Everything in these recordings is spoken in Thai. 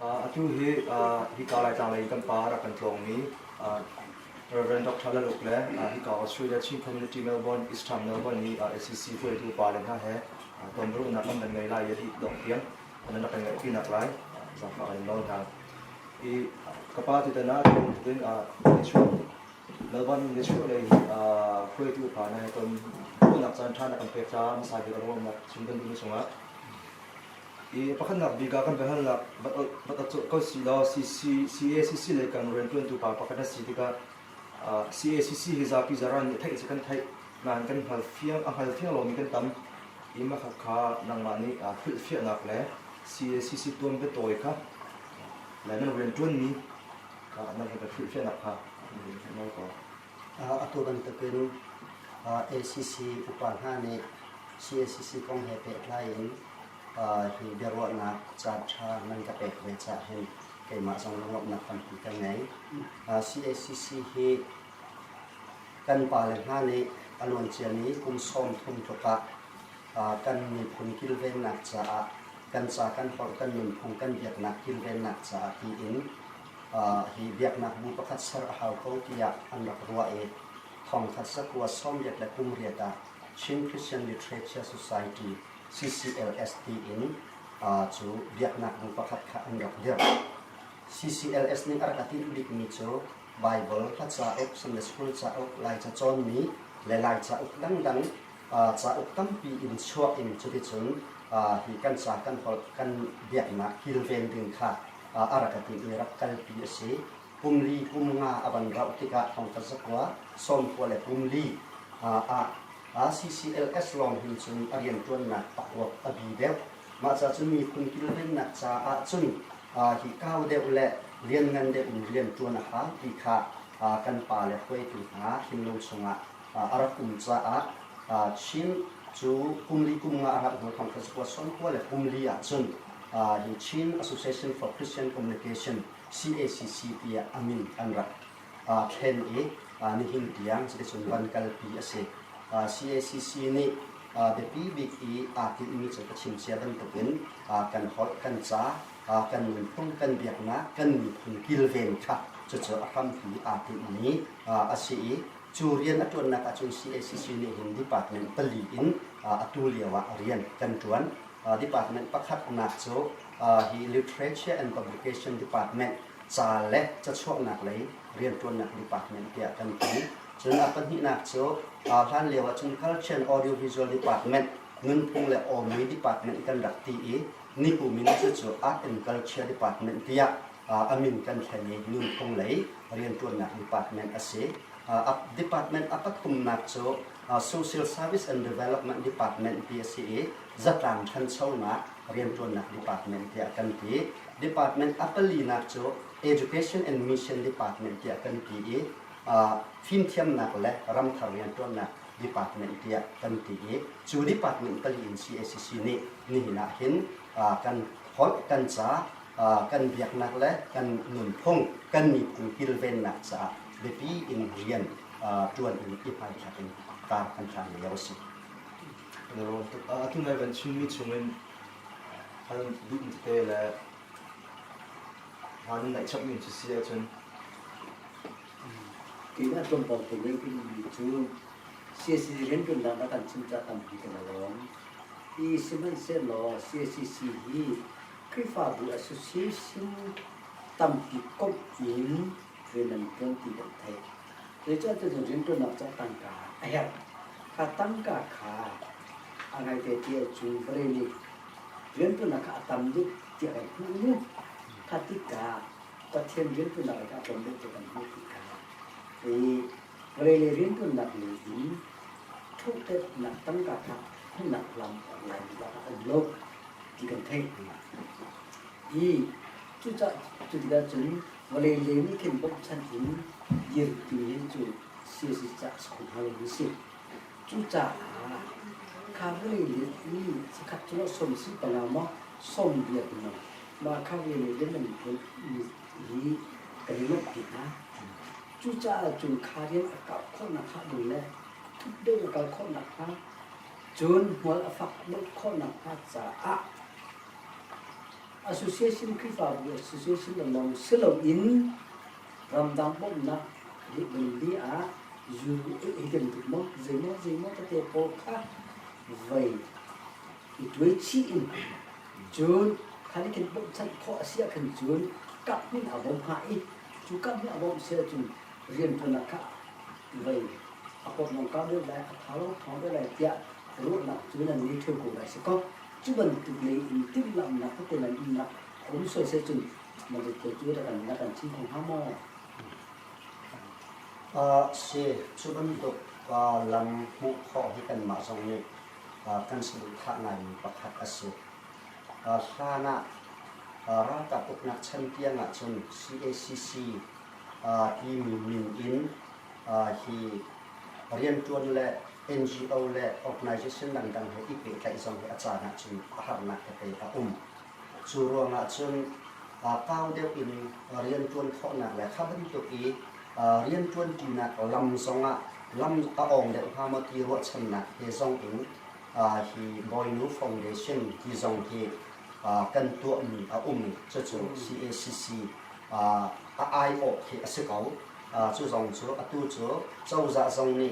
atu hi kala changlei kan para kan tlong ni Reverend Dr. Lalukle hi ka Australia Chief Community Melbourne East Ham Melbourne ni SCC foi tu pa le na he tomru na kan ngai lai yadi dok pian an na kan ngai pi nak lai za ka ai lo na I kapa ti na tin chu Melbourne ni chu le foi tu pa na ton ku nak chan than kan pe cha sa gi ro ma chim kan ni sunga I pakhan nak biga kan behal nak bat ko si lo CACC le kan ren tu pa pakhan si tika CACC hizapi zaran ni thai kan thai nan kan hal fiang lo mi kan tam ima kha nang mani phil fia nak le CACC tuam pe toy kha la nan ren tun ni ka nan ka phil fia nak kha no ko atu ban ta pen ACC upan ha ne CACC kong he pe lain hi derwa na cha tha nan ka pe ve cha hen ke ma song long na kan pi ka ngai CACC hi kan pa le ha ne alon chia ni kum som thum thoka kan ni phun kil ven na cha kan cha kan hor kan nun phung kan biak na kil ven na cha ti in hi biak na bu pakhat sar hau ko tia an rak ruwa e thong khat sa kwa som yak la kum ria ta Chin Christian Literature Society CCLST in chu biak na bu pakhat kha an rak ria CCLS ni arakati lik ni chu Bible kha cha ok Sunday school cha ok lai cha chon ni le lai cha ok dang dang cha ok tam pi in chua in chu ti chun hi kan cha kan hol kan biak na kil ven ding kha arakati ni rak kal pi ase pumli pumnga aban rau tika thong ka sakwa som ko le pumli CCLS long hin chun arian tuan na pakwa abi de ma cha chun mi kun kil ven na cha chun hi kau de le lian ngan de lian tuan ha ti kha kan pa le khoi tu ha him lo sunga arakum cha chin chu kumli kumnga ara ho thong ka sakwa som ko le pumli chun hi Chin Association for Christian Communication CACC pia amin anra khen ni hin tiang se chun ban kal pi ase CACC ni the PBE ti mi cha chin sia dan to pen kan hot kan cha kan min phung kan biak na kan mi phung kil ven kha chu chu aham pi ti ni ase chu rian atun na ka chu CACC ni hin department pali in atuliawa rian kan tuan department pakhat na chu hi literature and publication department cha le cha chok nak lei rian tuan nak department pia kan pi chun apan hi nak chu han lewa chun culture and audio visual department ngun phung le omi department kan rak ti ni pu min chu art and culture department pia amin kan thani nun phung lei rian tuan nak department ase department apat kum nak chu social service and development department PSCA zatang than chona rian tuan nak department pia kan ti department apali nak chu education and mission department pia kan ti fin thiam nak le ram tharian tuan nak department pia kan ti chu department pali in CACC ni na hin kan hol kan cha kan biak nak le kan nun phong kan ni phung kil ven nak cha bepi in rian tuan in ipai thakin ka kan than yawsi ro atu ngai ban chin mi chungin han du te la han nai chap min chi sia chen ki na tom pom te ngai kin chu CACC ren tun da kan chin cha tam ki kan lo I siman se lo CACC hi Krifa bu association tam ki kop in renan kan ti da thai le cha te ren tun na cha tang ka aya ka tang ka kha angai te ti chu bre ni ren tun na ka tam du ti ai hu nu ka ti ka pa thiem ren tun na ka pom de te kan hu ti ka bre le ren tun na ni in thu te na tang ka kha nak lam lai ba lo ti kan thai chu cha chu ti da chun wale le ni ken bok chan in yer ti yin chu CACC cha skul ha le si chu cha ka wale le ni sakat chu som si pa na ma som bia ti ma ma ka wale le le ni ko ni ka ni lo ti na chu cha chu kha rian ka ko na kha du le thu de ka ko na kha chun wal afak bok ko na kha cha association คือฝ่าย association เราเสลอินรำดังบ่มนะที่เป็นดีอยู่อีกเป็นทุกมั้งใจมั้งก็เตะโปค่ะไว้อีกด้วยชีอินจูนคันนี้กันบ่มฉันขอเสียกันจูนกับนี่อาบ่มหายจูกับนี่อาบ่มเสียจูนเรียนพนักค่ะไว้อาบ่มน้องก้าวด้วยแหละท้าลงท้องด้วยแหละเจ้ารู้นะจูนนี้เที่ยวกูได้สิก็จูบันตุกเลยอินติลำนะก็เป็นอินนะผมสวยเสียจูนมันจะเกิดจูนกันนะกันที่ของห้ามอเสียชุบันตุกลำมุขอที่กันมาตรงนี้กันสรุปท่าในประคัดอสุข้านะรัฐอุปนักชันเตียงจน CACC ที่มีมินอินที่เรียนจวนและ NGO และ organization ต่างๆให้อีกเป็นการส่งให้อาจารย์จนหานักเตะสู่รวมจนก้าวเดียวอินเรียนจวนข้อหนักและข้าพเจ้าอีเรียนจวนจีนักลำทรงลำองเดียวพามาที่วัดชนะเฮซองอินที่บอยนูฟาวเดชั่นที่ทรงที่กันตัวมีจะจู่ CACC IO ที่อาศัยเขาจู่ทรงจู่ตู้จู่เจ้าจะทรงนี้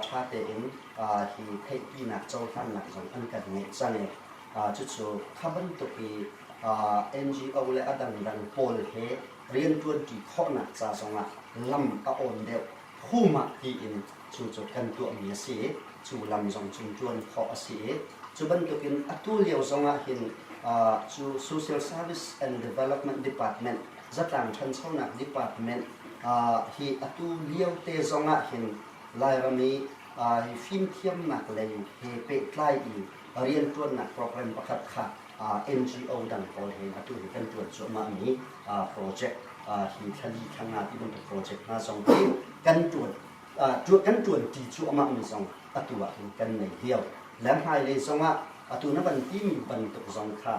ชาเตอินที่เทปีนักเจ้าท่านนักทรงอันกันนี้จังเนี่ยจู่ข้าพเจ้าอี NGO และดังโพลเฮเรียนจวนที่ข้อหนักจะทรงลำอ่อนเดียวผู้มาที่อินจู่กันตัวมีเสียจู่ลำทรงจวนข้อเสียจู่บรรทุกินตู้เลี้ยวทรงหินจู่ Social Service and Development Department จัดการชั้นสองนัก Department ที่ตู้เลี้ยวเตะทรงหินลายรามีฟิล์มเทียมนักเลยเฮเปกไลอีเรียนจวนนักโปรแกรมประคับค่ะ NGO ดังโพลเฮตู้ที่กันจวนส่วนมามีโปรเจกต์ที่ทดีข้างหน้าที่เป็นโปรเจกต์มาส่งที่กันจวนกันจวนที่ชัวมามีส่งตัวกันในเดียวและภายในส่งตัวนั้นบันที่มีบันตุส่งค่ะ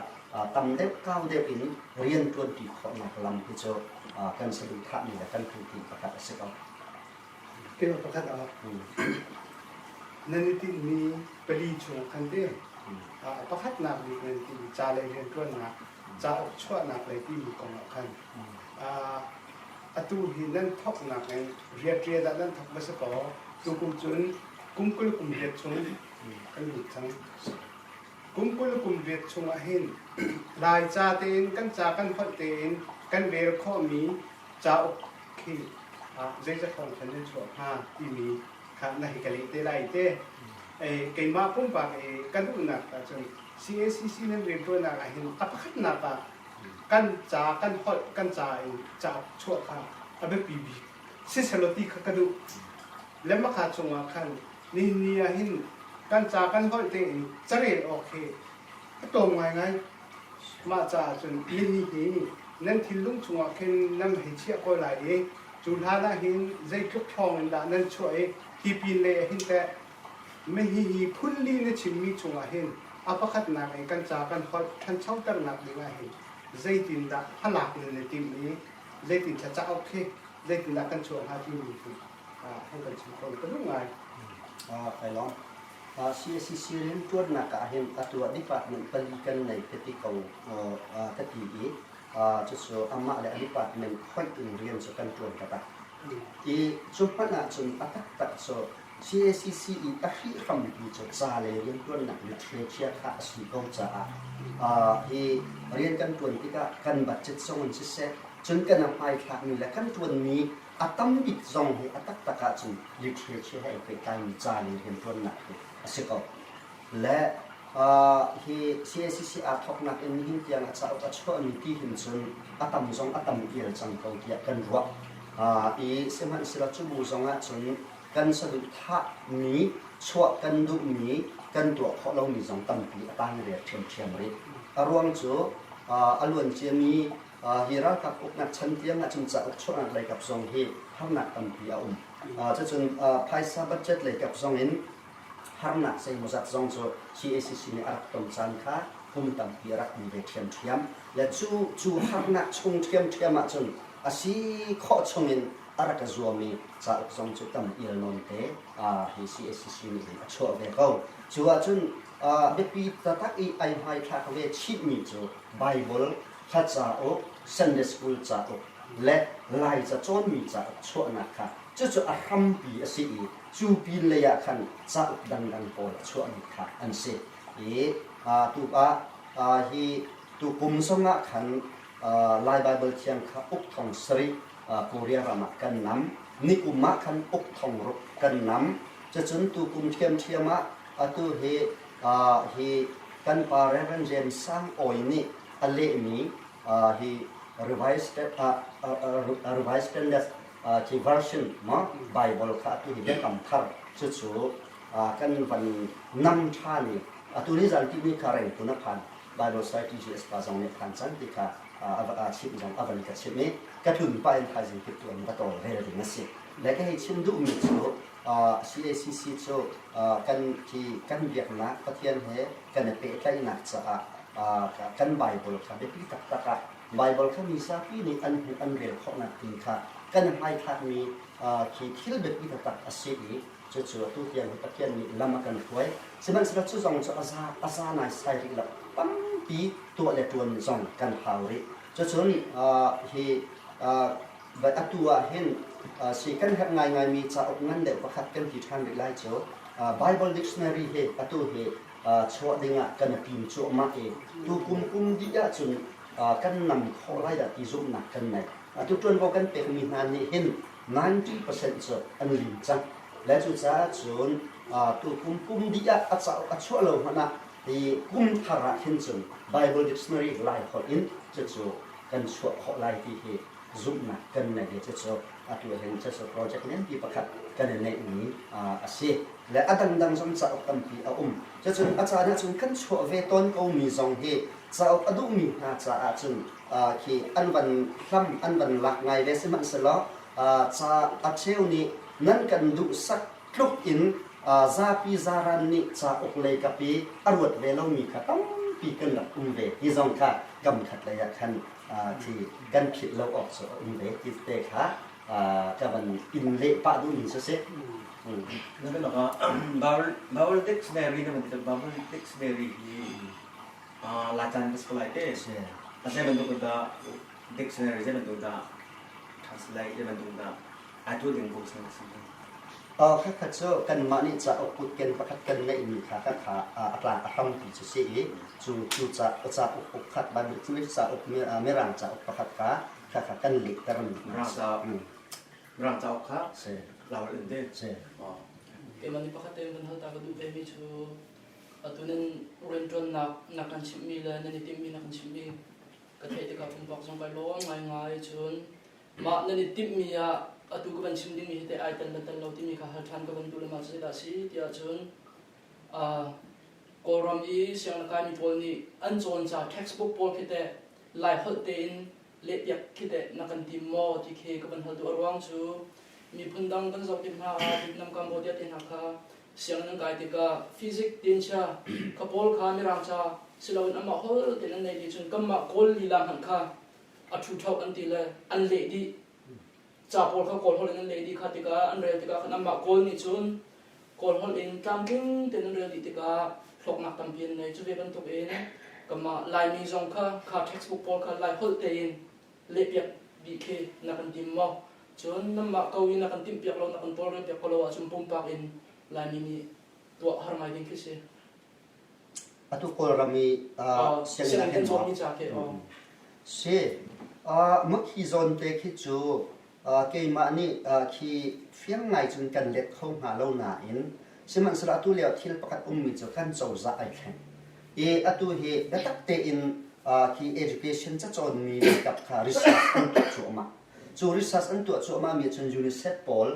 ตำเด็กก้าวเด็กอินเรียนจวนที่ข้อนักลำที่จะกันสะดุดท่านี่และกันคือที่ประกาศเสกเอาเกี่ยวกับประกาศนั่นที่มีปรีชงคันเดียประคัดนักดีนั่นที่จ่าเลยเรียนตัวนักจ่าออกชั่วนักเลยที่มีกองคันตู้หินนั่นทอกนักในเรียดนั่นทอกมาสกอตัวกุมจุนกุมกุลกุมเรียดชงกันหลุดทั้งกุมกุลกุมเรียดชงอาหินลายจ่าเต็นกันจ่ากันพอดเต็นกันเบรข้อมีจ่าออกขี้เจ้าจะของฉันจะชอบที่มีข้างในกะลิเตไลเต้เกมาปุ่มปากกันดูนักจน CACC นั้นเรียนตัวนักเห็นตับขัดนักกันจ่ากันพอดกันจ่าจ่าชั่วข้าอันเป็นปีบีเสียสลติขัดดูแล้วมาขาดชงขันนี่เห็นกันจ่ากันพอดเองจะเรียนโอเคตรงไงมาจ่าจนยินนี่นั่นที่ลุงชงขันนั่นเห็นเชี่ยก็หลายเองจุดท้ายเห็นใจทุกทองนั่นช่วยที่ปีนเลยเห็นแต่ไม่ฮีพุ่นลีนชิมมีชงเห็นอาประคัดนักกันจากกันพอท่านเช่าตั้งนักดีว่าเห็นใจตินดาพลักในทีมนี้ใจตินจะโอเคใจตินดากันช่วยหาที่มีให้กันชิมคนก็รู้ไงไปลอง CACC เรียนจวนนักเห็นตัว Department ผลิตกันในที่เขาที่จะส่งอามาและ Department ค่อยเรียนสกันจวนกันที่จุดนั้นจุดตัดส่ง CACC อีกที่คำที่จะจ่าเลยเรียนจวนนักliterature ค่ะสิ่งเขาจ่าที่เรียนกันจวนที่กันบัตรจิตส่งจิตเสกจนกันไปค่ะมีและกันจวนนี้ตั้มบิดส่งให้ตัดกันจุด literature ให้ไปการจ่าเลยเรียนจวนนักสิ่งเขาและที่ CACC ทอกนักเอ็นหินที่ยังจะเอาช่วยมีที่หินส่วนตั้มส่งตั้มเกี่ยวกับเขาที่กันรัวอีสมัยสิราชูบูส่งส่วนกันสะดุดท่ามีช่วยกันดูมีกันตัวเขาเรามีส่งตั้มปีตั้งเรียนเทียมเลยรวมจู่อารมณ์จะมีฮิรักับอุกนักชั้นเทียงจึงจะช่วยอะไรกับส่งที่ทำนักตั้มปีจะจนภายซาบัจเจตเลยกับส่งเห็นharna saya muzat zongzo CACC ni arak tomsan kha hum tam pi arak mi ve thiam la chu harna chung thiam achun asi kho chungin arak zuami cha zong chu tam il non te hi CACC ni acho ve ko chu achun เบปีตะตักอีไอไฮทักเวชิดมีจูไบเบิลทัศาโอซันเดย์สคูลจ้าโอและไลจะจอนมีจ้าช่วนะคะจะอารัมปีอสิจูปีเลยอะคันจ้าดังโปลช่วนี้ค่ะอันเสียฮีตุกุมสงะคันไลไบเบิลเทียงค่ะอุกทองสรีโคเรียรามากันน้ำนิกุมะคันอุกทองรุกกันน้ำจะจนตุกุมเทียมะตุฮีกันปาเรนเจมสังโอยนี่อเลมีฮีrevised standard ที่ version มาไบเบิลค่ะตุฮีเด็กคำทัรจู่กันวันนำชานีตุนี้จันที่มีคาร์เรนตุนักพันไบเบิลไซต์ที่จะสปาซองเนี่ยพันจันที่ค่ะชิปจังอวันกับชิปนี้กระทุ่นไปในทางสิ่งที่ตัวมันก็โตเรื่อยๆนั่นสิและก็ให้ชิมดูมีจู่ CACC จู่กันที่กันเบียกนะประเทศเหกันเปิดใจนักจะกันไบเบิลค่ะเด็กที่ตักไบเบิลเขามีสักปีนี้อันเรียนของนักตีค่ะกันให้ทัดมีที่ที่เด็กที่ตักอาศัยจู่ตัวเทียนประเทศนี้ลำมากันถวยซึ่งมันจะจู่จงจะอาซาในสายที่เราปั๊มปีตัวเล็กตัวจงกันหาวริจู่นี่แบบตัวเห็นสิ่งกันเหตุง่ายมีจะออกเงินเด็กประคับกันที่ทางเด็กไล่จู่Bible Dictionary เหตุตัวเหตุชัวดิ่งกันพิมพ์ชัวมาเองตัวกุมดิยะจนกันนำข้อไล่ที่จุ่มหนักกันไหนตัวจนบอกกันเป็นมีนานนี่เห็น 90% จะอันลิมจังและจุดจ้าจนตัวกุมดิยะชัวเราหน้าที่กุมธาระเห็นจน Bible Dictionary ไล่ข้ออินจะจู่กันชัวข้อไล่ที่เหตุจุ่มหนักกันไหนจะจู่ตัวเห็นจะจู่โปรเจกต์นี้ที่ประคับกันในนี้อาศัยและดังสมจะอตั้งปีจะจนอาจารย์จนกันชัวเวตอนเขามีสองเหตุจะอดูมีน่าจะจนที่อันวันคำอันวันหลักไงเลสมันสละจะอาเชวนี้นั่นกันดูสักคลุกอินซาปีซารันนี้จะออกเลยกับปีอรวดเวลามีขัดต้องปีกันหลักเวที่สองค่ะกำขัดระยะคันที่กันผิดเราออกส่วนเวที่เตะค่ะจะวันอินเล่ปะดูมีเสียนั่นเป็นหรอกBible Dictionary นั่นเป็น Bible Dictionary ที่ลาจันก็สกลายเต้แต่ใช้เป็นตัว Dictionary ใช้เป็นตัว Translate ใช้เป็นตัวอาจจะดึงบุคคลสิ่งนั้นข้าข้าเจ้ากันมานี่จะเอาพูดกันประคัดกันในมีข้าข้าอัตราอารมณ์ที่จะเสียจู่จะอุปขัดบางทีไม่จะอุปไม่รังจะอุปขัดข้ากันเล็กแต่มันรังจะอุปขัดเราเล่นเด้เอ็มันนี่ปกติมันเขาตากระดูกเอมิชูตัวนั้นเรียนจนนักการชิมมีเลยนั่นทีมีนักการชิมมีกระเทยที่กับผมบอกส่งไปร้องง่ายจนมานั่นทีมีตัวกับชิมดิ้งมีแต่ไอตันเราที่มีข้าหัดทันกับผมดูแลมาสิดาสิที่จนกอรมีเสียงการมีพอนี่อันจนจาก textbook พอคิดแต่ไล่หัดเต้นเล็บยักคิดแต่นักการทีมมอที่เคกับผมหัดตัวร้องชูมีพุ่นดังกันสอบที่มาที่นำคำพูดที่นักข่าเสียงนั้นกายที่ก็ฟิสิกส์ดินชาขบวนขาไม่รังชาสิเราอันมาฮอลที่นั่นในที่จนก็มาโกลลีลาหันข่าอัดชุดเท่าอันที่เลยอันเล็กดีจ่าโกลเขาโกลฮอลนั่นเล็กดีค่ะที่ก็อันเรียที่ก็อันมาโกลนี่จนโกลฮอลเองกำกิ้งที่นั่นเรียที่ก็หลอกหนักตำเพียนในจุดเวบันทุกเองก็มาลายมีจงค่ะขา textbook พอค่ะลายฮอลเตียนเล็บยักบีเคนักการทีมมอจนน้ำมาเกาวินักทีมเปียกเรานักพอลเปียกเราอาจจะปุ่มปากอินลายนี้ตัวหาร์มาดิ้งคือเสียตุกรามีเสียงนั้นจอมจากเอเสียมักฮิซอนเตคิจูเกี่ยมานี่ที่เฟียงไงจนกันเล็กเข้าหาเราหนาอินซึ่งมันสละตัวเลี้ยวที่ประกาศมีจะกันเจ้าจะไอแข็งตัวเหตุดักเตอินที่ education จะจนมีกับคาริสต์อันตัวชัวมาจูริสัสอันตัวชัวมามีจนยูนิเซปอล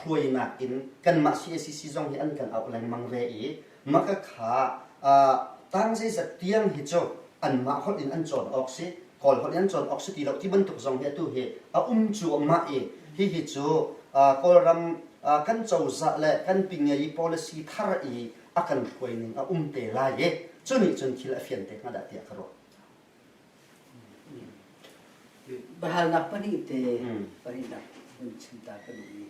รวยนักอินกันมา CACC จงที่อันกันเอาแรงมังเวอีมักขาตั้งใจจะเตียงฮิโจอันมาคนอินอันจนออกซิคอลคนอินจนออกซิตีเราที่บรรทุกจงที่ตัวเหตุจูมาเอฮิโจคอลรำกันเจ้าจะและกันปิงยัย policy ทารีอากันควยนึงเตลายจนนี่จนที่ละเฟียนเตะมาได้เตียกรBahal nak pani te pani nak cinta kami.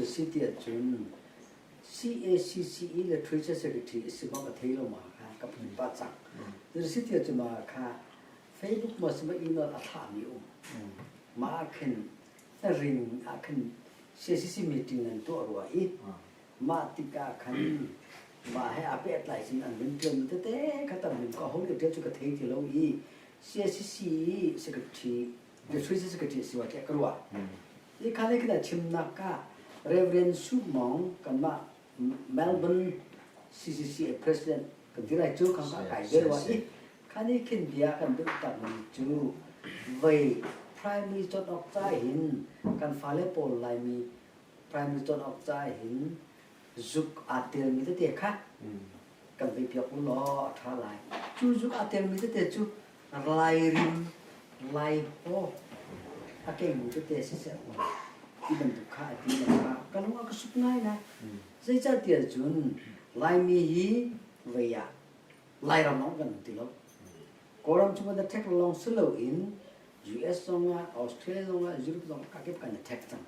City acun CACCE Literature Secretary สิมาประเทศเรามาค่ะกับผู้ป้าจังหรือสิที่จะมาค่ะ Facebook มาสมัยอีนอลอัฐามีมาขึ้นริงขึ้น CACC meeting นั้นตัวรัวอีมาติกาขันมาให้อาเปตไหลสิอันเป็นเกินมันเต้ขัดตำหนิก็ห้องเดียวจุกเทยที่เราอี CACC Secretary Literature Secretary สิว่าแกกลัวอีข้าเลยก็ได้ชิมนักกะ Reverend สุมองกันมา Melbourne CCC President กันที่ไรจูข้างไก่เดียวว่าอีข้านี้ขึ้นเดียกันเป็นตัดมันจูไว้ Prime Minister ออกใจหินกันฟ้าเล่ปนลายมี Prime Minister ออกใจหินจุกอาเตียนมีแต่เด็กค่ะกันไปเพียบอุลอท่าลายจูจุกอาเตียนมีแต่เด็กจูลายริมลายโอ้อาเก่งมีแต่เด็กเสียที่มันถูกฆ่าที่มันฆ่ากันว่าก็สุดง่ายนะใช่จ้าเตียจุนลายมีฮีเวียลายเราน้องกันติลกอรัมจุมันจะเทคลองสโลอิน US ซองอ่ะออสเตรเลียซองอ่ะยุโรปซองอ่ะเก็บกันเทคตั้ง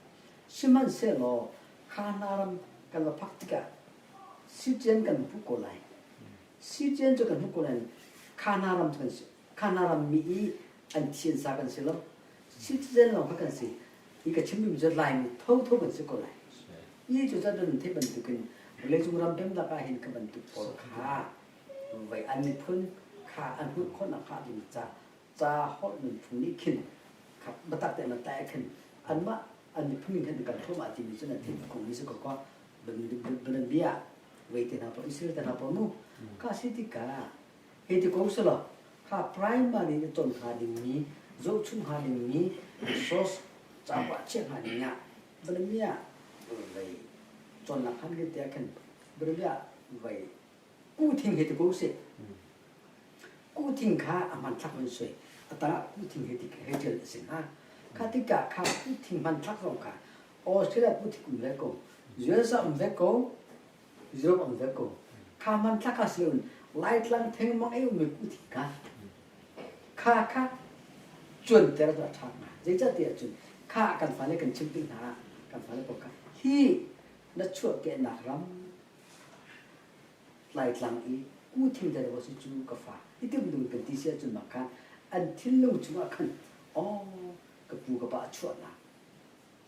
ชิมันเสลอข้านารัมกันว่าพักติกะซีเจนกันผู้คนไลซีเจนจะกันผู้คนไลข้านารัมกันสิข้านารัมมีอันเทียนสากันสิลซีเจนเราพักกันสิอีกชิมมีจะไลมีเท่ากันสิคนไลยี่จุดจะเดินที่บรรทุกันเลจุรัมเป็นราคาเห็นกับบรรทุกปอค่าไว้อันนี้พ้นค่าอันพ้นคนราคาดีจะฮอตหนึ่งพรุ่งนี้ขึ้นครับมาตัดแต่มาแตกขึ้นอันว่าอันนี้พึ่งขึ้นกันทั่วมาที่มีเจ้าหน้าที่ของมิสก์ก็เป็นเบียเวทีนาพออิสราเอลนาพอนู้ข้าสิติกาเฮติโกสละข้าพรายมานี่ต้นหาดิ่งนี้โจชุ่มหาดิ่งนี้ซอสจับว่าเชี่ยหาดิ่งเนี้ยเป็นเบียไปจนนักขันกันเตะขึ้นเป็นเบียไปกู้ทิ้งเฮติโกสกู้ทิ้งข้าอามันทักมันสวยแต่กู้ทิ้งเฮติสินะข้าติกาข้ากู้ทิ้งมันทักสองข้าออสเตรเลียกู้ทิ้งกูเลยกูUS Umveko, Europe Umveko. Kaman takasun, light lang thing mo ayo mikutika. Ka, chun tera da thakna. Jeja tia chun. Ka kan fale kan chimping na, kan fale ko ka. Hi na chua ke na ram. Light lang I, ku thing da wo si chu ka fa. Itim dun kan ti sia chun makan. Until lu chu makan. Oh, ka pu ka ba chua na.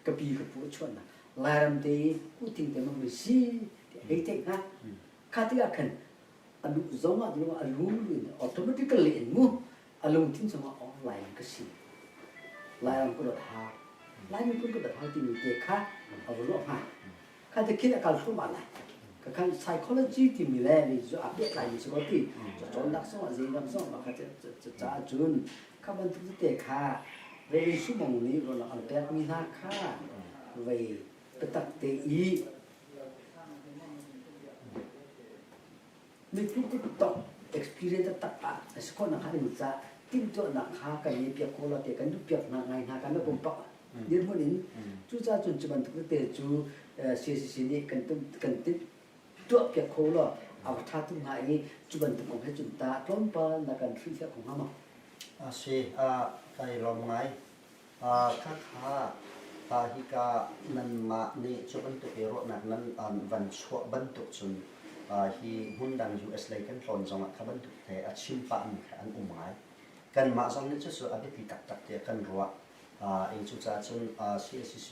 Ka pi ka pu chua na. Laram de kuting de mang si hete ha katia kan alu zonga de alu automatically in mu alu tin sama online ka si laram ko ha laram ko ko ha ti ni te kha alu ha ka de kin akal fu ma la ka kan psychology ti mi le ni zo a pek lai ni so ti zo chon dak so a zin dam so ma ka cha jun ka ban tu te kha re su mong ni ro la al pek mi na kha về cái tập tế ý mình cũng tập experience tập à sẽ có năng khá định ra tin cho năng khá cái này việc cô là để cái nước việc năng ngày nào cái nó cũng bận đến mỗi đến chú ra chuẩn chỉ bằng thực tế chú xí này cần tiếp chỗ việc cô là ở thà tung hại chú bằng thực cũng hay chuẩn ta lắm ba là cần phi phép cũng hả mà cái lòng này các hika nan ma ni cho bentuk ero nak nan van chua bentuk chun hi hundang US lai kan thon jong kha bentuk the a chim pa an an umai kan ma jong ni chu su abi pi tak tak te kan ruwa in chu cha chun CSCC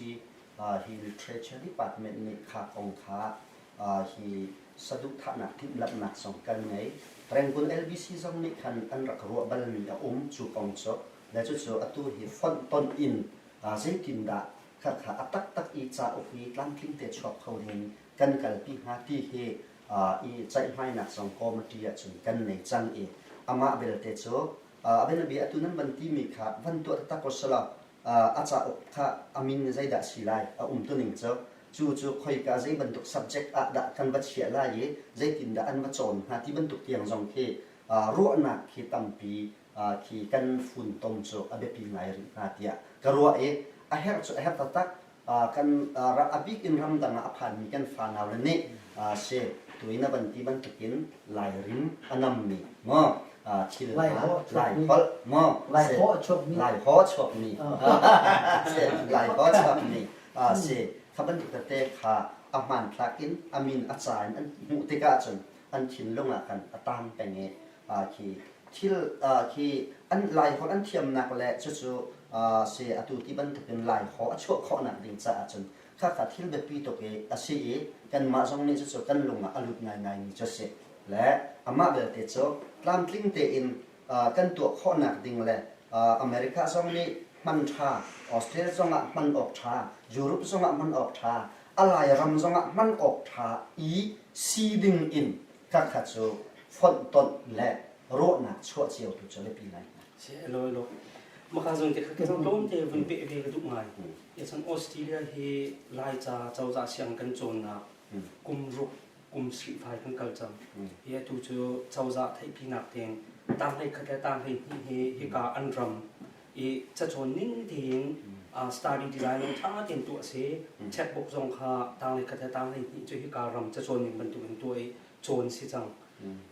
hi literature department ni kha ong kha hi saduk thana tim lat nak song kan nei rengpun LBC jong ni khan an rak ruwa bal ni a chu ong cho la chu atu hi font ton in zai tin da khá atak i cha ofi tlam tling te chok khau hin kan kal pi ha ti he I chai mai nak song committee chun kan nei chang e ama bel te cho aben bi atunan ban ti mi kha van to ta ko sala a cha ok kha amin zai da silai tu ning cho chu khoi ka zai ban tuk subject a da kan ba chia la ye zai tin da an ma chon ha ti ban tuk tiang jong ke ro na khi tam pi khi kan fun tom cho abe pi ngai ri na tia ka ro e a her tatak kan abik in ram danga aphan mi kan fa naw le ne se tuina ban ti ban tukin lai rim anam mi mo thil lai hol mo lai ho chop mi se lai ho chop mi se khaban tu te kha อามันพลักอินอามินอาจารย์อันมุติกาจนอันทิ้งลงกันตามเป็นเงที่ที่ที่อันลายของอันเทียมนักและจู่ๆเสียอตุที่บันทึกเป็นลายของชั่วข้อนักดิ่งจ้าจนข้าขัดที่แบบปีตกอาศัยกันมาตรงนี้จู่ๆกันลงอลุดง่ายๆนี่จะเสร็จและอามาเบลเตจตามทิ้งเตอินกันตัวข้อนักดิ่งและอเมริกาตรงนี้มันชาออสเตรเลียตรงนั้นมันออกชายุโรปตรงนั้นมันออกชาอะไรรำตรงนั้นมันออกชาอีซีดิ่งอินข้าขัดจู่ฝนตกและโรนักชั่วเชียวตัวจะเล็บปีไหน sẽ lôi lô mà khá dùng thì cái trong đốm thì vẫn bị về cái đụng ngài vậy trong Australia thì lại cháu ra xem căn tròn là cùng rục cùng sự phải căn cầu chậm thì tu cho cháu ra thấy pin nạp tiền tăng hay cái tăng hay cả ăn rầm thì chắc chắn nín thì study design nó tháo tiền tuổi sẽ checkbook trong kha tăng hay cái tăng hay cho cả rầm chắc chắn mình bận tuổi chọn sẽ chẳng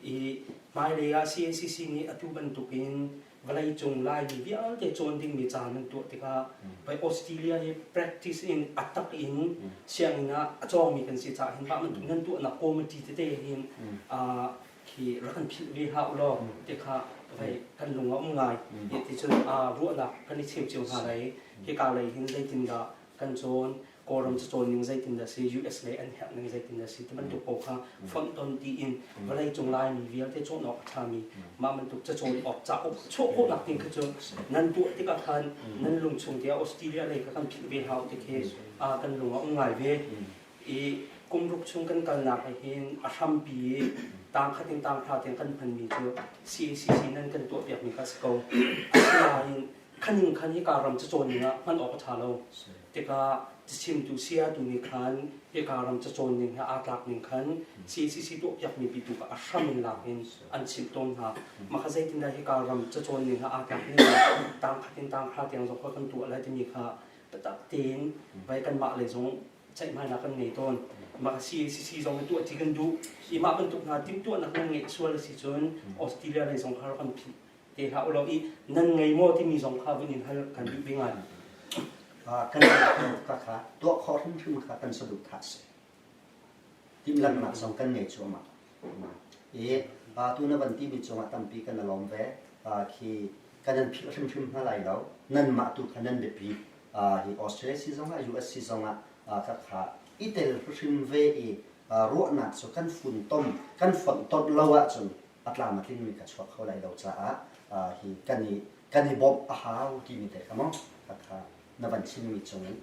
ý mai đây CACC ni atu bentukin valai chung lai ni bial te chon ding mi chan man tu tika by Australia he practice in attack in siang na achong mi kan si cha hin ba man ngan tu na committee te te hin ki rakan phil vi ha lo tika vai kan lunga ngai ye ti chun ru na kan ni chim chiu ha lai ki ka lai hin dai tin da kan chon koram chon ning zai tin da si US le an help ning zai tin da si man tu ko kha fon ton ti in valai chung lai ni vial te chon ok cha mi ma man tu cha chon ok cha ok cho ko nak tin ka chon nan tu ti ka khan nan lung chung dia Australia le ka kan phil ve hau te ke kan lunga ngai ve e kum ruk chung kan kal na ka hin aham pi tang khatin tang pha ten kan phan mi chu CACC nan kan tu piak mi ka sko in khaning khan hi ka ram cha chon ni na man ok tha lo te ka chim tu sia tu ni khan he ka ram cha chon ning ha atlak ning khan CACC tu yak mi pi tu ka asham in la hin an chim ton ha ma kha zai tin da he ka ram cha chon ning ha atlak ning tang khatin tang kha tiang zo kan tu la ti mi kha tak tin vai kan ma le zong chai mai na kan nei ton ma CACC zong tu ti kan du i ma kan tu na tim tu na kan nge swal si chon Australia le zong kha kan pi te ha lo i nan ngai mo ti mi zong kha bin hal kan bi bi ngai กันก็ค่ะตัวข้อที่ถึงค่ะกันสะดุดทัศน์ที่ลันมาสองกันเนจมาตัวนั้นวันที่มีจงตั้มปีกันลองแวะที่กันนั้นพิจารณาอะไรแล้วนั่นมาตัวกันนั้นเด็ดปีที่ออสเตรเลียซีซองอ่ะ US ซีซองอ่ะก็ค่ะอีเตลพิจารณาเวรัวนัดสุกันฝุ่นต้มกันฝนตกเลวจนอัตรามาที่มีกระชับเข้าไหลเราจะที่กันนี้บอกอาหารที่มีแต่ครับมั้งก็ค่ะนับวันชินมีจงนี้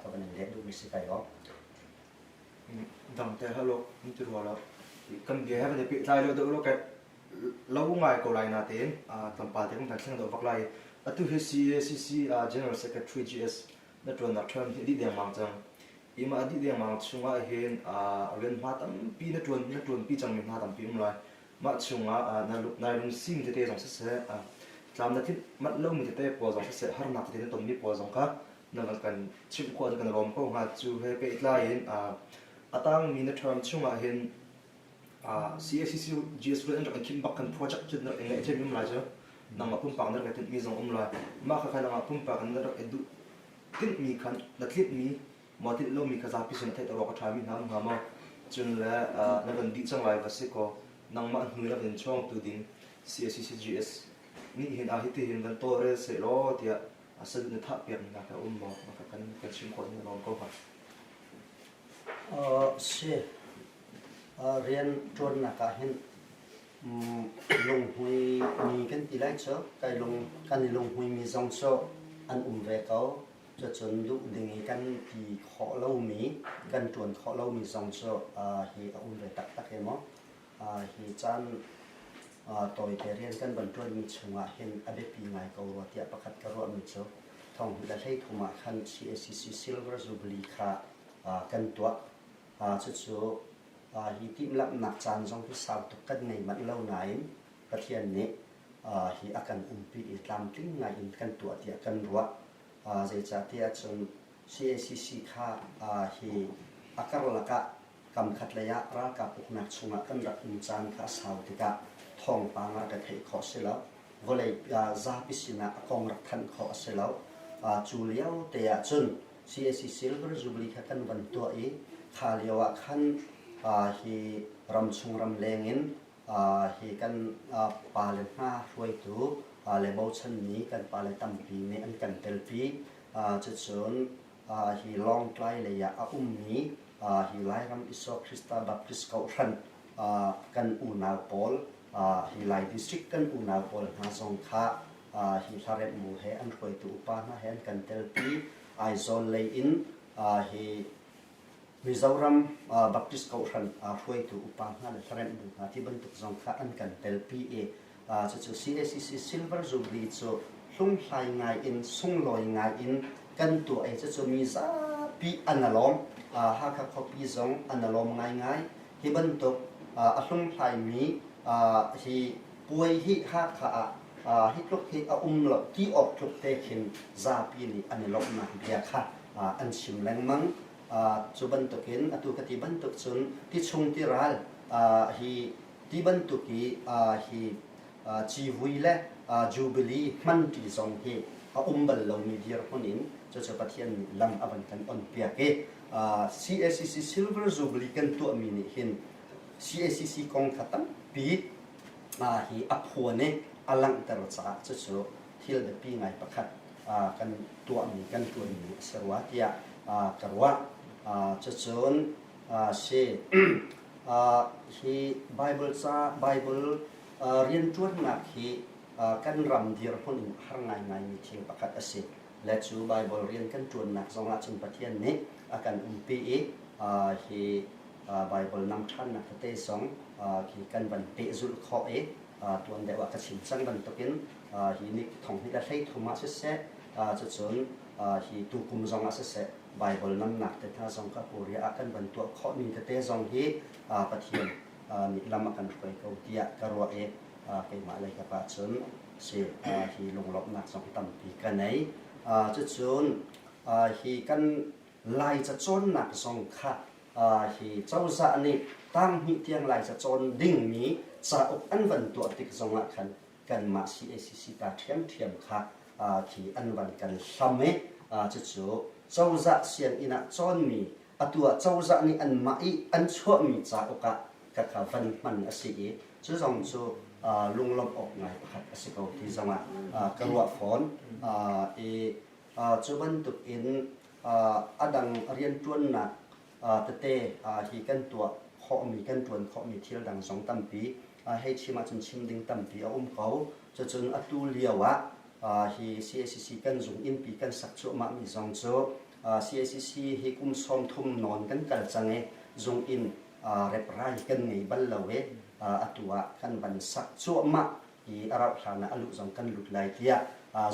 กับวันนี้เด็กดูมิสไกก็ดังแต่ฮัลโหลนี่จะรู้แล้วกันเดี๋ยวให้มันจะปิดไลน์แล้วเดี๋ยวเราแกเราบุ้งไงก็ไลน์นาเต็นตั้งปาเต็นตั้งเส้นตัวฝักไลน์ตัว CACC General Secretary GS นั่นตัวนักเทอมที่ดีเดียงมังจังอีมาดีเดียงมังช่วงว่าเห็นเรียนมาตั้งปีนั่นตัวปีจังมีมาตั้งปีมั้งเลยมาช่วงว่านายลุงซิมจะเตะสองเสร็จจำได้ที่มัดเล่ามีแต่ปวดสองเสร็จหาหนักที่ตรงนี้ปวดสองค่ะนั่นกันชิมขวดกันรวมก็หาจูให้ไปอีกไล่เห็นตั้งมีนักทำช่วงว่าเห็นCACC GS เรื่องจากคิดบักกันโปรเจกต์จุดนั้นเองเช่นนี้มาเจอนั่งมาพุ่มปังนั่นก็ถึงมีสองเลยมาใครนั่งมาพุ่มปังนั่นก็ดูติดมีคันนักเรียนมีมาติดเล่ามีกระซาพิเศษไทยตลอดก็ทำมีน้ำหามาจนแล้วนั่นก็ดีจังเลยก็สิก็นั่งมาหนึ่งแล้วเป็นช่วงตัวดิ่ง CACC GS นี่เห็นอาทิตย์เห็นกันโตเรื่อยเสียล้อเดียสะดุดทับเปียกนะครับมากันชิมคนนี่ลองก็ครับเสียเรียนจนนักเห็นลงหุยมีกันตีไล่เจ้าไกลงกันลงหุยมีสองโซ่อันเวเขาจะจนดูดึงกันที่ขอเล่ามีกันจวนขอเล่ามีสองโซ่ที่เวตักเห็นมั้งที่จันต่อยแต่เรียนกันบรรจุมีช่วงเห็นอเบปีไงเขาว่าที่ประคัดกระโดดมีเจ้าท่องได้ให้ทุมาคัน CACC Silver Jubilee ค่ะกันตัวจู่ฮิติมลับนักจานจงที่สาวตุกันในมันเล่าไหนประเทศนี้ฮิอาการปีอิสลามทิ้งไงกันตัวเดียกันรัวใจจัดที่จน CACC ค่ะฮิอาการละกะกำขัดระยะรักกับอุกนักชงกันรักอินจานค่ะสาวติกะท่องปังรักเทขอเสแล้ววเลยซาพิสินะกองรักทันขอเสแล้วจูเลียวเตียจน CACC Silver Jubilee ค่ะกันวันตัวเอง ขาเลียวขันฮีรำชุงรำเลงินฮีกันปาเลน่าช่วยตูเลเบลชันนี้กันปาเลตัมปีนี้อันกันเตลปีจะชนฮีลองไกลเลยยานี้ฮีไลรำอิสโอคริสตาบัพติสเกาชันกันอูนาโปลฮีไลดิสตริกกันอูนาโปลนาสงขาฮีทาร์เรมูเฮอันช่วยตูปานะเฮนกันเตลปีไอโซเลอินฮีมิซารัมบัพติสเกาชันช่วยตูปานะเลทาร์เรมูที่บรรทุกสงขาอันกันเตลปีจะจะ CACC Silver Jubilee จะส่งไลงายอินส่งลอยงายอินกันตัวจะมีซาปีอันนั้นล้อมหากเขาปีสองอันนั้นล้อมง่ายที่บรรทุกส่งไลมีที่ป่วยที่หากที่ทุกที่หลอดที่ออกทุกเทคินซาปีนี้อันนั้นล้อมมาเบียค่ะอันชิมแรงมั้งจะบรรทุกเห็นตัวกติบรรทุกส่วนที่ชงที่รัลที่บรรทุกที่ชีวิตและจูบิลีมันที่สองเหตุบัลลงมีเดียร์คนนี้จะปฏิญาณลำอบันกันอันเปียกCACC Silver Jubilee กันตัวมีนี่เห็น CACC กองขัดปีที่อัพหัวเนี่ยอลังตระจ้าจะที่เราปีไงประคัดกันตัวมีกันตัวนี้สวัสดีกระว่าจะเที่ Bible จ้า Bibleเรียนจวนนักที่กันรำเดียร์คนอื่นหางไงมีเชียงประกาศสิและชูไบเบิลเรียนกันจวนนักสองอาจารย์ปฏิญาณนี้อาการปีที่ไบเบิลนำท่านนักเตะสองที่กันบันเตจุลข้อตัวเดียวว่าชิมสังบันตกินที่นิท่องที่ได้ใช้ทุมาเสร็จจะจนที่ตุกุมสองอาเสร็จไบเบิลนำหนักแต่ถ้าสองกับปุริอากันบันตัวข้อมีเตะสองที่ปฏิญาณนี่ลำมากันช่วยเขาเดียกระวเเป็นมาเลยกับชนเสียที่ลงลบนักสองตั้มปีกันไหนจะชนที่กันไล่จะจนนักสองค่ะที่เจ้าจะนี่ตั้งหิเทียงไล่จะจนดิ่งนี้จะอกอันวันตัวติดสองละกันกันมา CACC ตาเทียมค่ะที่อันวันกันสมัยจะเจ้าจะเสียงอินะจนมีตัวเจ้าจะนี่อันมาอันชั่วมีจะอกกับข้าฟันมันสิจะส่งสู่ลุงลบออกไงประคัดสิเขาที่จังหวะกระวฝนจุบันตุกินอดังเรียนจวนหนักเตะที่กันตัวเขามีกันจวนเขามีเที่ยวดังสองตั้มปีให้ชิมาจนชิมดิ่งตั้มปีเขาจะจนอตุเลียวะที่ CACC กันส่งอินปีกันสักชั่วมามีสองชั่ว CACC ให้กุมซ้อมทุ่มนอนกันกันจังเงส่งอินเรียบร้อยกันไงบัลลเวตัวกันบันสักชั่วมาที่อาราฐานะอลุส่งกันหลุดไหลเทีย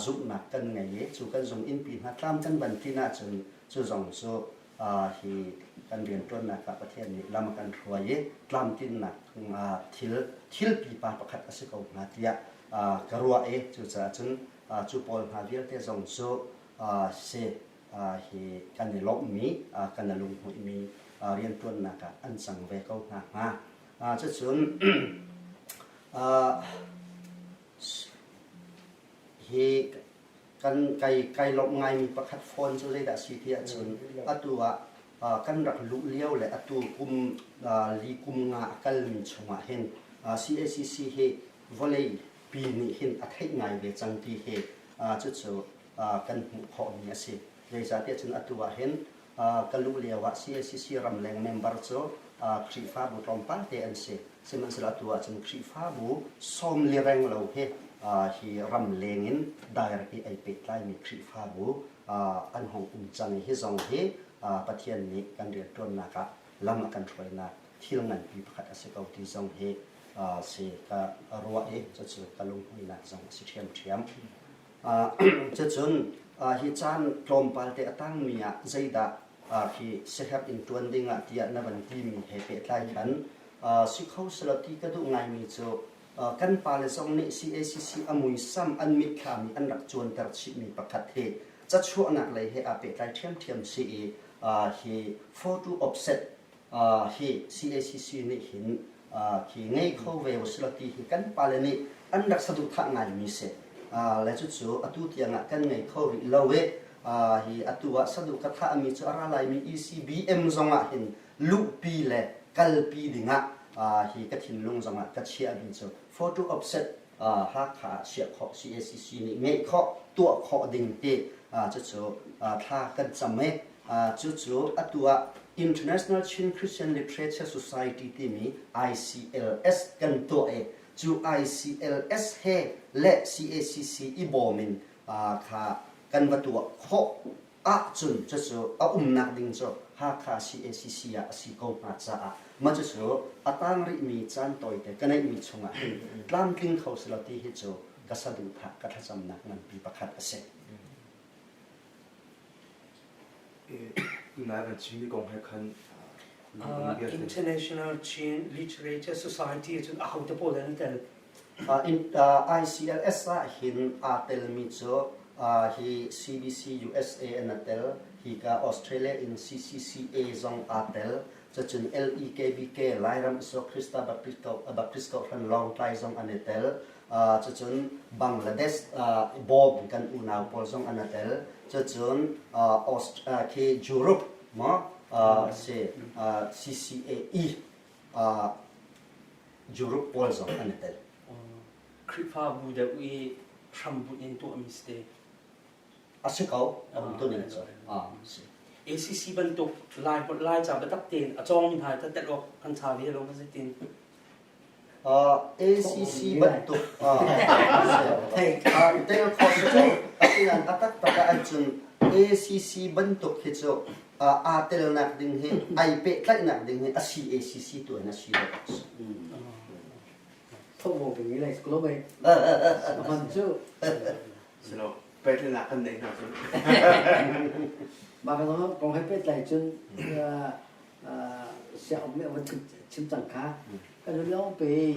จุกหนักกันไงจู่กันส่งอินปีนักตามกันบันที่น่าจนจู่ส่งสู่ที่กันเรียนต้นนักประเทศนี้ลำกันทัวร์ตามที่นักทิลปีปาประคัดอสิกนาเทียกรัวจู่จะจนจู่ปอลหาเรียลเทส่งสู่เสที่กันในลบมีกันในลุงหุ่ยมีเรียนต้นนักอันสังเวกเอาหนักมาจะชนเฮกันไกลลบไงมีประคัดฟอนจะได้ดัชเทียชนตัวกันรักลุเลี้ยวเลยตัวกุมลีกุมงากันมีชงเห็น CACC เฮวอลเลย์ปีนี้เห็นอัดให้ไงเวจังที่เฮจะชนกันหุขอมีสิเลยจะเทียชนตัวเห็นกันลุเลี้ยวว่า CACC รำแรงเมมเบอร์โซครีฟ้าบุตรมปันเทนเซซึ่งมันสละตัวจนครีฟ้าบุส้มเลี้ยงเราเฮที่รำเลงินได้รักไอเป็ดไล่มีครีฟ้าบุอันหงจังฮิซองเฮประเทศนี้กันเรียนต้นนักลำกันช่วยนักที่ลงเงินปีประกาศสิเขาที่ซองเฮเสกรัวจะเจอกลงให้นักซองสิเทียมจะจนฮิจานกลมปัลเตตั้งมีใจดาที่เสียบอินตัวดิ่งที่นับวันที่มีเหตุไล่กันสิเขาสลับที่กระดูกไงมีโจกันปาเลซองนี้ CACC อมุยซ้ำอันมีขามีอันรักจวนแต่ชิมีประคัดเหตุจะช่วยนักเลยเหตุอาเปตไล่เทียมสีที่ photo offset ที่ CACC นี่เห็นที่ไงเขาเวลสลับที่กันปาเลนี้อันรักสะดุดทางไงมีเสและจุดๆอตุที่ยังกันไงเขาเล่า hi atua sadu katha ami chu ara lai mi ECBM zonga hin lupi le kalpi dinga hi kathin lung zonga kachia bin chu photo offset ha kha sia kho CACC ni nge kho tua kho ding te chu chu tha kan chame chu chu atua International Chin Christian Literature Society ti mi ICLS kan to e chu ICLS he le CACC ibomin kha kan watua kho a chun chu chu a nak ding chu ha kha CACC ya si ko na cha ma chu chu atang ri mi chan toi te kanai mi chunga tlam king khosla ti hi chu kasadu tha ka tha cham nak nan pi pakhat ase nai ban chi gong he khan International Chin Literature Society chu a ho te po dan tel in ICLS hin atel mi chu hi CBC USA and atel hi ka Australia in CCCA zong atel chachun LEKBK Lairam so Krista Baptist ran long tai zong anetel chachun Bangladesh Bob kan unau pol zong anatel chachun ke Europe ma se CCAE Europe pol zong anatel kripa bu da we from bu in to miste asikau to ni chu ACC ban to lai cha ba tak ten a chong ha ta tet lok kan cha vi lo ma se tin ACC bentuk tel khosu atian atak taka anchun ACC bentuk hicho atel nak ding he IP klai nak ding he asi ACC tu na si thông bộ cái nghĩ này có vậy còn chứ Sino pwede na kan din na mà cái đó còn hay biết lại chân sẽ ông mẹ vẫn chim chẳng khá cái đó nó về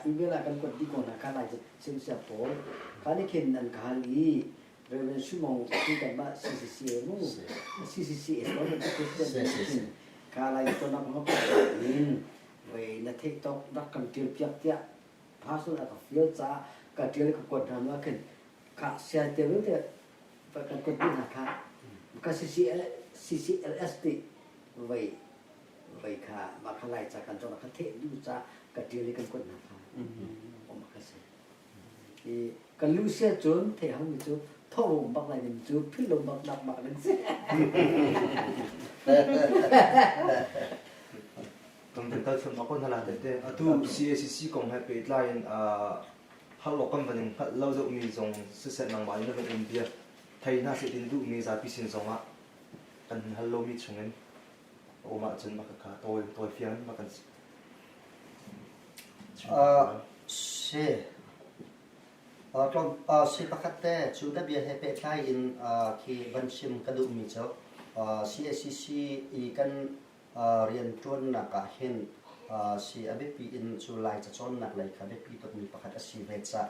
ý biết là cái quần đi còn là cái này chim sẽ phố cái này khiến anh khá lý rồi mình suy mong khi cái bạn CCC nó CCC nó là cái cái này tôi nói nó có nhìn về là TikTok đã cần tiêu piak tiak pasal atau field sa kadil ke kodam akan ka sia telu te pakai kodin ka ka CCLST vai ka makalai cha kan jona ka the du cha kadil ke kodam ka om makasih i kan lu sia chun the hang chu thong bak lai nim chu philom bak dak bak ning se tong dental from akon hala te atu CACC kong he pe line hal lokam banin hal lo zo mi zong se nang ba in India thai na se tin du mi za pi sin zonga kan hal lo mi chungen o ma chen ma ka toy fian ma kan se si pakate chu da bia he pe tlai in ki bansim kadu mi cho CACC I kan rian tuan na ka hin si abepi in chu lai cha chon nak lai kha bepi to mi pakhat asi ve cha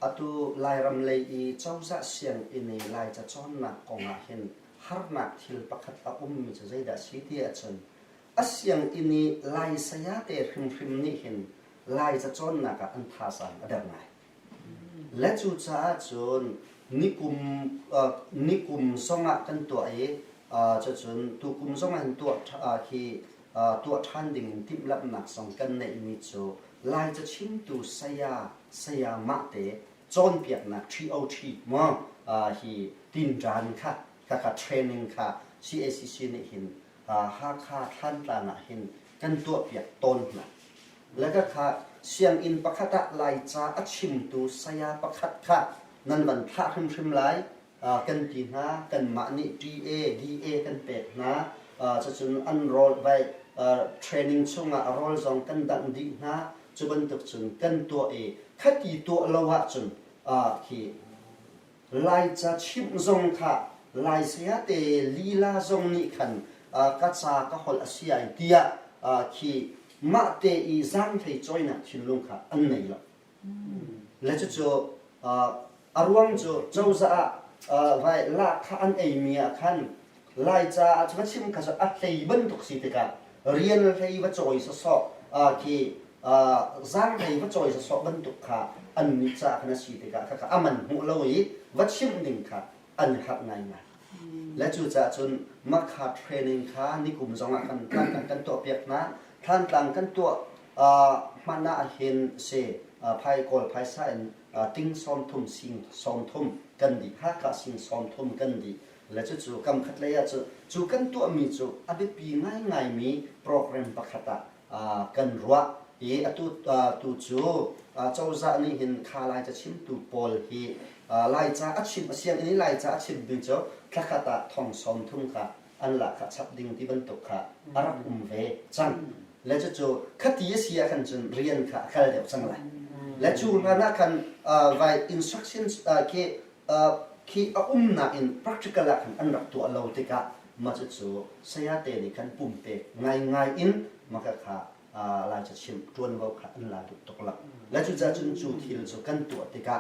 atu lai ram lei I chauza siang ini lai cha chon nak konga hin har nak thil pakhat a mi cha zaida si ti a chon asyang ini lai saya te hrim ni hin lai cha chon nak ka an tha san adar nai le chu cha chon nikum songa kan to ai cho chun tu kum songa han to khi to than ding tim lap nak song kan nei mi chu lai cha chim tu saya ma te chon piak na 303 mo hi tin jan kha ka training kha CACC ni hin ha kha than ta na hin kan to piak ton na la ka kha siang in pakhata lai cha achim tu saya pakhat kha nan ban tha hrim lai kan ti na kan ma ni DA kan pe na cha chun enroll vai training chunga role zong kan dan di na chuban tuk chun kan to e khati to lawa chun khi lai cha chim zong kha lai sia te lila zong ni khan ka cha ka hol asia tia khi ma te I zang thei choina thilung kha an nei lo le chu arwang chu chauza vai la kha an ei mia khan lai cha achwa chim kha so atlei ban tuk si te ka rian thei wa choi so so ki zang thei wa choi so so ban tuk kha อันนี้จะขณะสีเด็กค่ะอามันหัวเราอีวัดชิมดิ่งค่ะอันหักไงไงและจู่จะจนมาขาดเทรนนิ่งค่ะนี่กลุ่มสองกันกันตัวเปียกนะท่านกลางกันตัวมันน่าเห็นเสภายกอลภายใส่ติ้งซ้อมทุ่มสิงซ้อมทุ่มกันดีฮักกะสิงซ้อมทุ่มกันดีและจู่กำคัดเลยจู่กันตัวมีจู่อภิปีง่ายมีโปรแกรมประคัตกันรัวตูจู่เจ้าจะนี่เห็นข้าลายจะชิมตูปอลฮีลายจะอัดชิมเสียงนี้ลายจะอัดชิมดูจู่ทักขะตาทองซ้อมทุ่มค่ะอันละค่ะชับดิ่งที่บรรทุกค่ะอารับเวจังและจู่ขัดที่เสียกันจนเรียนค่ะขั้นเดียวจังเลยและจู่พนักกันไว้ instructions ที่น่ะ in practical กันอันรับตัวเราติกะมาจู่เสียเตนิกันปุ่มเตง่ายอินมาค่ะลายจะชิมจวนว่าค่ะอันลาดุตกหลักและจู่จะจู่ที่เรากันตัวติกะ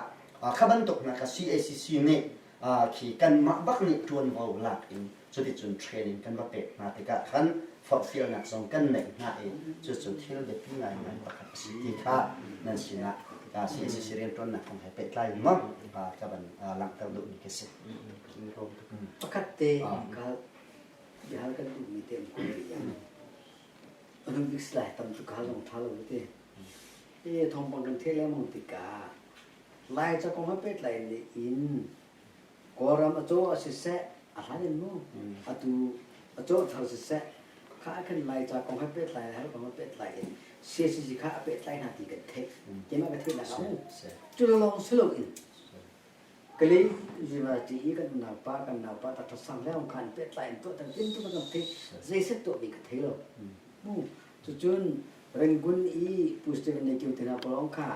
ข้าบันตกนะค่ะ CACC นี่ที่กันมาบักนี่จวนว่าหลักอินจุดที่จุดเทรนนิ่งกันว่าเป็ดนาติกะขันฟอร์ฟิลนักส่งกันหนึ่งนาเองจุดที่เราเด็กที่ง่ายประคับสิทธิค่ะนั่นสินะCACC เรียนต้นนะของให้เป็ดไล่มั่งกับบันหลังเตาดุนี่ก็สิ ประคัตเตก็ยากันดูมีเต็มคนเลยอันนั้นวิสไลตั้มจุกาลงท้าลงเต้ทองบังกันเทแล้วมุติกาลายจะคงให้เป็ดไหลในอินกอรามอโจอาศิเสะอะไรนู้อตูอโจทาศิเสะข้าขึ้นลายจะคงให้เป็ดไหลให้คงให้เป็ดไหลเสียสิข้าเป็ดไหลนาทีกันเทคยังไม่กันเทนะเขาจุดลงสโลอินก็เลยจีว่าจีกันนาป้าแต่ถ้าสั่งแล้วกันเป็ดไหลตัวแต่เป็นตัวกันเทใจเสตัวมีกันเทโลมูจุนเริงกุนอีผู้สติในคิวที่นาพลองข้า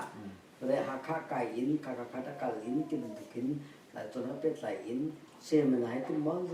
เลยหาข้าไก่อินข้าตะกัลอินกินตุกินหลายตัวนั้นเป็ดไหลอินเชื่อมันให้ตุ้มมองใจ